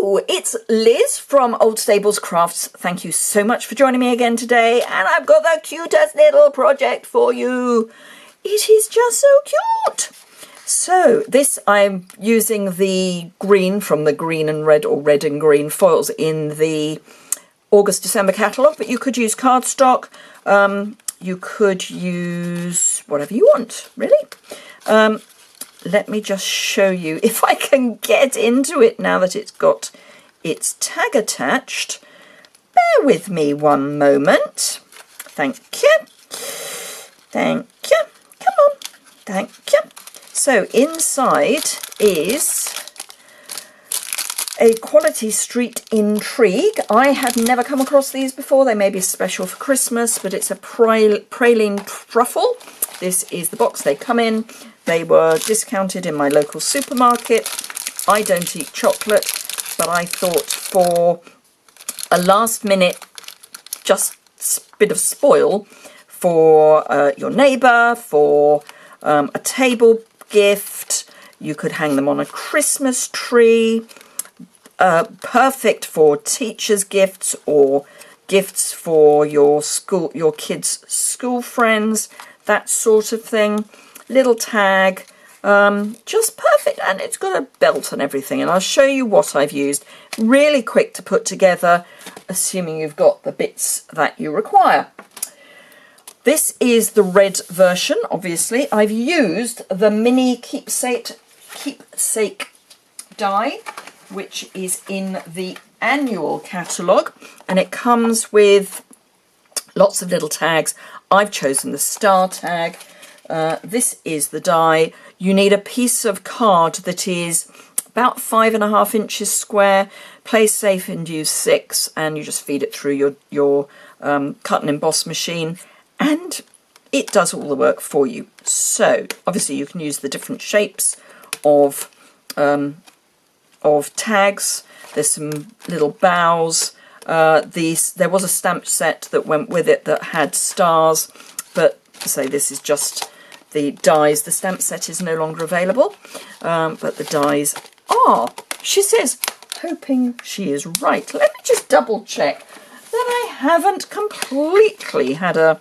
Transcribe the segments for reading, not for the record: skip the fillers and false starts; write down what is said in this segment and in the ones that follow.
Hello, it's Liz from Old Stables Crafts. Thank you so much for joining me again today, and I've got the cutest little project for you. It is just so cute. So this, I'm using the green from the green and red, or red and green foils in the August-December catalogue, but you could use cardstock, you could use whatever you want, really. Let me just show you if I can get into it now that it's got its tag attached. Bear with me one moment. Thank you. Thank you. Come on. Thank you. So inside is a Quality Street Intrigue. I had never come across these before. They may be special for Christmas, but it's a praline truffle. This is the box they come in. They were discounted in my local supermarket. I don't eat chocolate, but I thought for a last minute just bit of spoil for your neighbour, for a table gift, you could hang them on a Christmas tree, perfect for teachers' gifts or gifts for your kids' school friends, that sort of thing. Little tag, just perfect, and it's got a belt and everything, and I'll show you what I've used. Really quick to put together, assuming you've got the bits that you require. This is the red version, obviously. I've used the mini keepsake die, which is in the annual catalogue, and it comes with lots of little tags. I've chosen the star tag. This is the die. You need a piece of card that is about 5.5 inches square. Play safe and use 6, and you just feed it through your cut and emboss machine, and it does all the work for you. So obviously you can use the different shapes of tags. There's some little bows. There was a stamp set that went with it that had stars, but say this is just the dies. The stamp set is no longer available, but the dies are. She says, hoping she is right. Let me just double check that I haven't completely had a,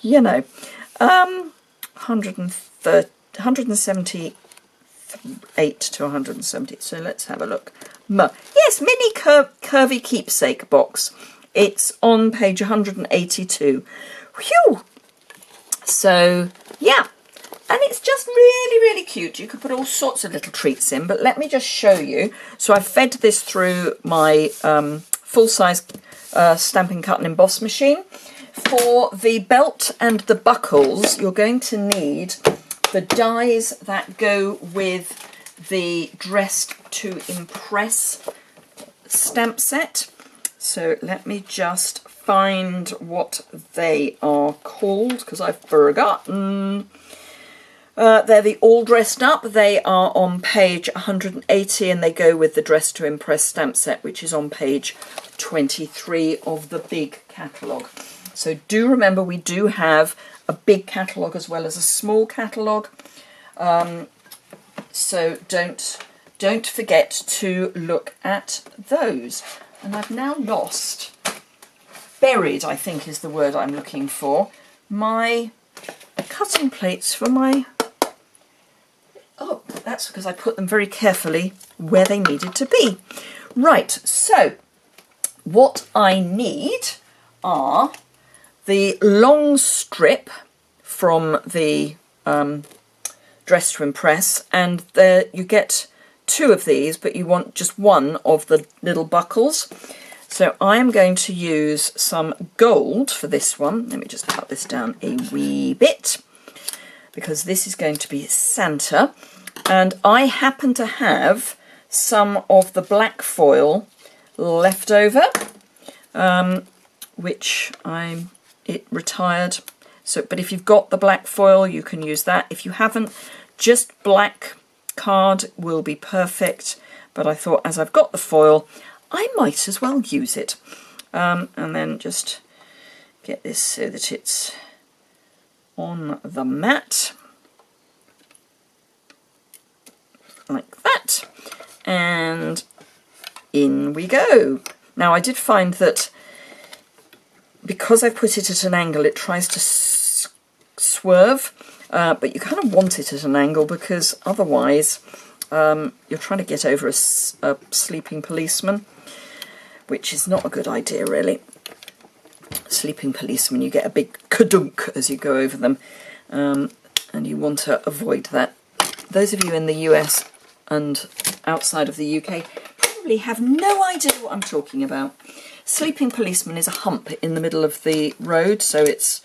178 to 170. So let's have a look. Yes, mini curvy keepsake box. It's on page 182. Whew! So, yeah. And it's just really, really cute. You could put all sorts of little treats in, but let me just show you. So I've fed this through my full-size Stampin' Cut and Emboss machine. For the belt and the buckles, you're going to need the dies that go with the Dressed to Impress stamp set. So let me just find what they are called, because I've forgotten. They're the All Dressed Up. They are on page 180, and they go with the Dressed to Impress stamp set, which is on page 23 of the big catalogue. So do remember, we do have a big catalogue as well as a small catalogue. So don't forget to look at those. And I've now buried, I think is the word I'm looking for, my cutting plates for my... Oh, that's because I put them very carefully where they needed to be. Right, so what I need are the long strip from the Dress to Impress, and there you get 2 of these, but you want just 1 of the little buckles. So I'm going to use some gold for this one. Let me just cut this down a wee bit, because this is going to be Santa, and I happen to have some of the black foil left over, which it retired. So, but if you've got the black foil, you can use that. If you haven't, just black card will be perfect. But I thought, as I've got the foil, I might as well use it. And then just get this so that it's on the mat, like that. And in we go. Now I did find that because I've put it at an angle, it tries to swerve, but you kind of want it at an angle because otherwise you're trying to get over a sleeping policeman, which is not a good idea really. Sleeping policemen, you get a big kadunk as you go over them, and you want to avoid that. Those of you in the US and outside of the UK probably have no idea what I'm talking about. Sleeping policeman is a hump in the middle of the road, so it's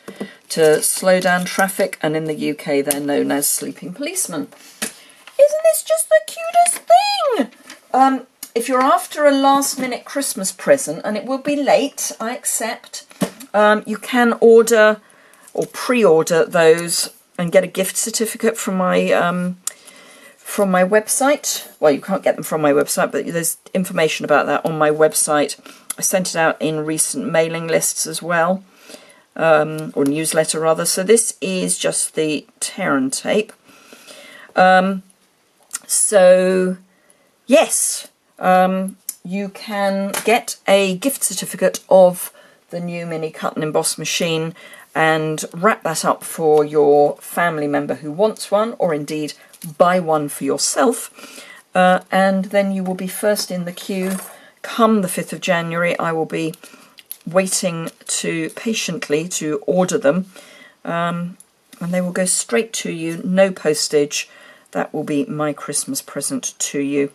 to slow down traffic, and in the UK they're known as sleeping policemen. Isn't this just the cutest thing? If you're after a last-minute Christmas present, and it will be late, I accept, you can order or pre-order those and get a gift certificate from my website. Well, you can't get them from my website, but there's information about that on my website. I sent it out in recent mailing lists as well, or newsletter rather. So this is just the tear and tape. So yes, you can get a gift certificate of the new mini cut and emboss machine and wrap that up for your family member who wants one, or indeed buy one for yourself, and then you will be first in the queue. Come the 5th of January, I will be waiting patiently to order them, and they will go straight to you, no postage. That will be my Christmas present to you.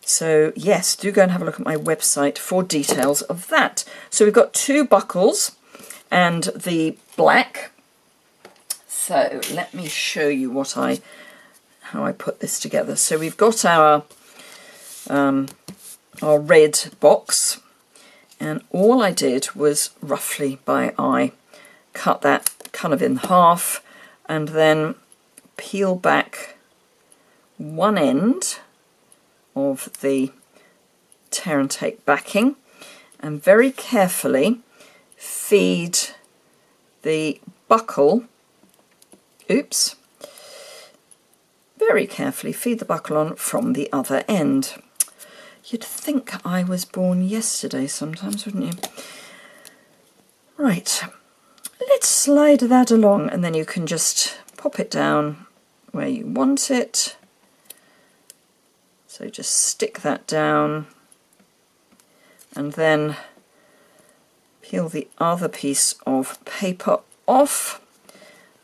So yes, do go and have a look at my website for details of that. So we've got 2 buckles and the black. So let me show you how I put this together. So we've got our red box, and all I did was roughly by eye cut that kind of in half, and then peel back one end of the tear and tape backing, and very carefully feed the buckle, very carefully feed the buckle on from the other end. You'd think I was born yesterday sometimes, wouldn't you? Right, let's slide that along, and then you can just pop it down where you want it. So just stick that down, and then peel the other piece of paper off.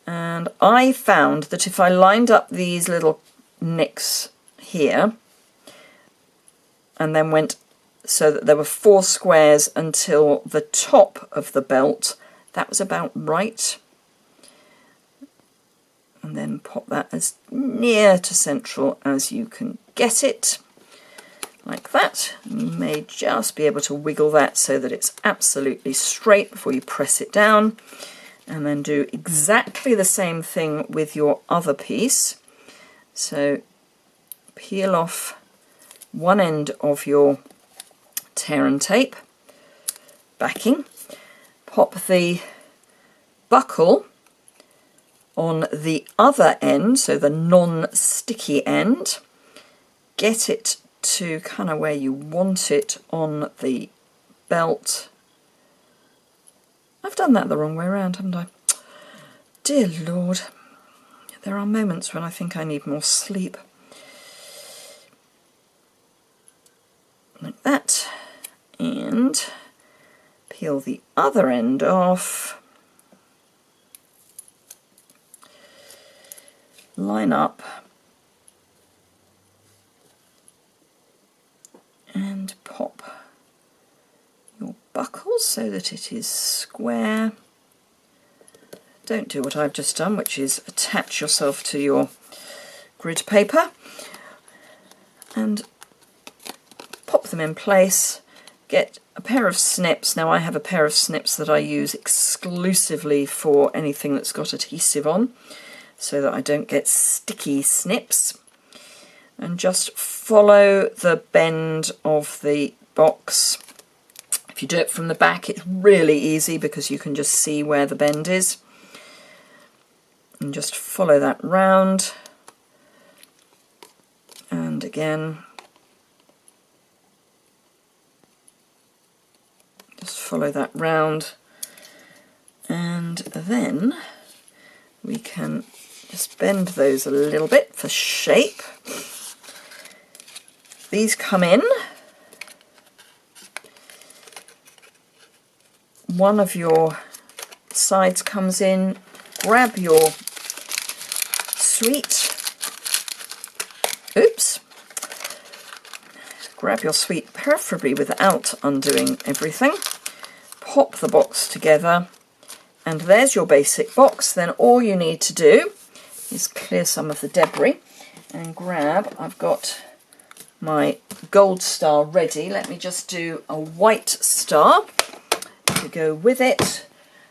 And I found that if I lined up these little nicks here and then went so that there were 4 squares until the top of the belt, that was about right. And then pop that as near to central as you can get it, like that. You may just be able to wiggle that so that it's absolutely straight before you press it down, and then do exactly the same thing with your other piece. So peel off one end of your tear and tape backing, pop the buckle on the other end, so the non-sticky end, get it to kind of where you want it on the belt. I've done that the wrong way around, haven't I? Dear Lord, there are moments when I think I need more sleep. Like that, and peel the other end off, line up, and pop your buckle so that it is square. Don't do what I've just done, which is attach yourself to your grid paper, and pop them in place. Get a pair of snips. Now I have a pair of snips that I use exclusively for anything that's got adhesive on, so that I don't get sticky snips. And just follow the bend of the box. If you do it from the back, it's really easy because you can just see where the bend is. And just follow that round. And again, follow that round, and then we can just bend those a little bit for shape. These come in. One of your sides comes in. Grab your sweet. Oops. Grab your sweet, preferably without undoing everything. Pop the box together, and there's your basic box. Then all you need to do is clear some of the debris and grab, I've got my gold star ready. Let me just do a white star to go with it.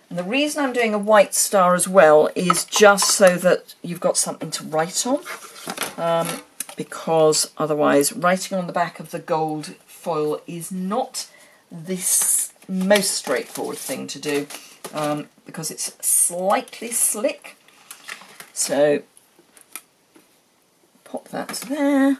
And the reason I'm doing a white star as well is just so that you've got something to write on, because otherwise writing on the back of the gold foil is not the most straightforward thing to do, because it's slightly slick. So pop that there,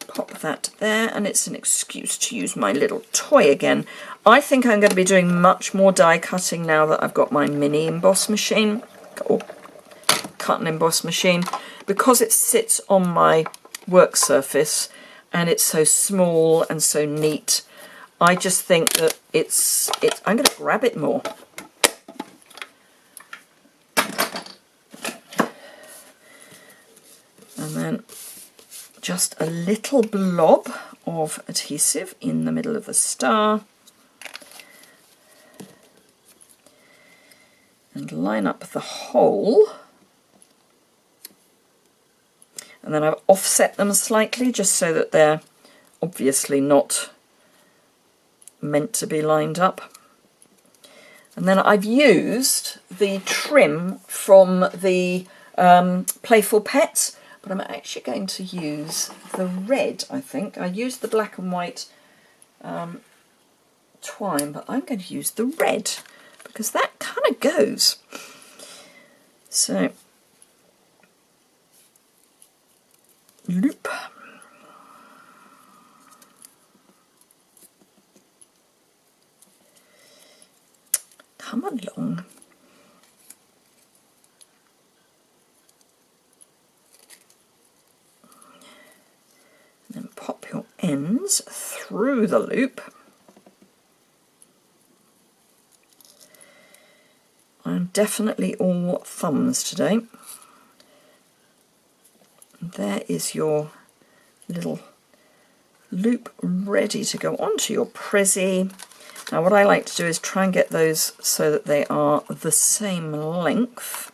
pop that there, and it's an excuse to use my little toy again. I think I'm going to be doing much more die cutting now that I've got my mini emboss machine, or cut and emboss machine, because it sits on my work surface and it's so small and so neat. I just think that it's I'm going to grab it more. And then just a little blob of adhesive in the middle of the star. And line up the hole. And then I've offset them slightly just so that they're obviously not meant to be lined up. And then I've used the trim from the Playful Pets, but I'm actually going to use the red, I think. I used the black and white twine, but I'm going to use the red because that kind of goes. So, loop. Come along. And then pop your ends through the loop. I'm definitely all thumbs today. And there is your little loop ready to go onto your Prezi. Now what I like to do is try and get those so that they are the same length.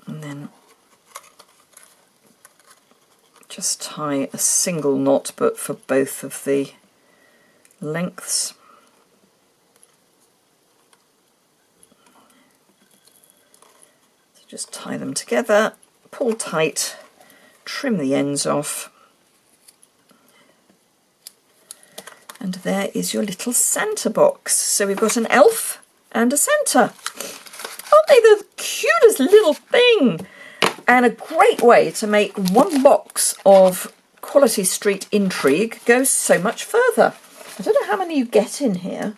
And then just tie a single knot, but for both of the lengths. So just tie them together, pull tight, trim the ends off, and there is your little Santa box. So we've got an elf and a Santa. Aren't they the cutest little thing? And a great way to make one box of Quality Street Intrigue go so much further. I don't know how many you get in here.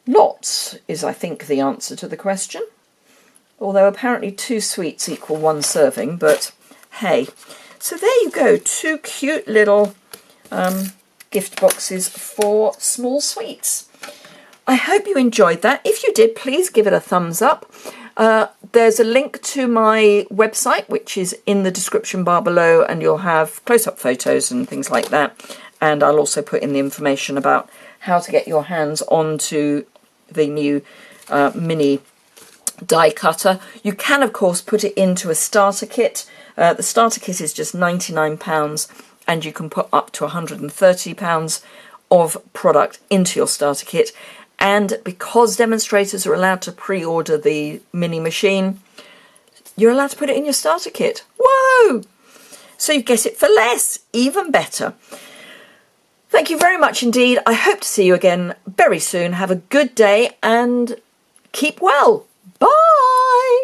Lots is, I think, the answer to the question. Although apparently 2 sweets equal 1 serving, but hey. So there you go, 2 cute little gift boxes for small sweets. I hope you enjoyed that. If you did, please give it a thumbs up. There's a link to my website, which is in the description bar below, and you'll have close-up photos and things like that. And I'll also put in the information about how to get your hands onto the new mini die cutter. You can, of course, put it into a starter kit. The starter kit is just £99, and you can put up to £130 of product into your starter kit. And because demonstrators are allowed to pre-order the mini machine, you're allowed to put it in your starter kit. Whoa! So you get it for less, even better. Thank you very much indeed. I hope to see you again very soon. Have a good day and keep well.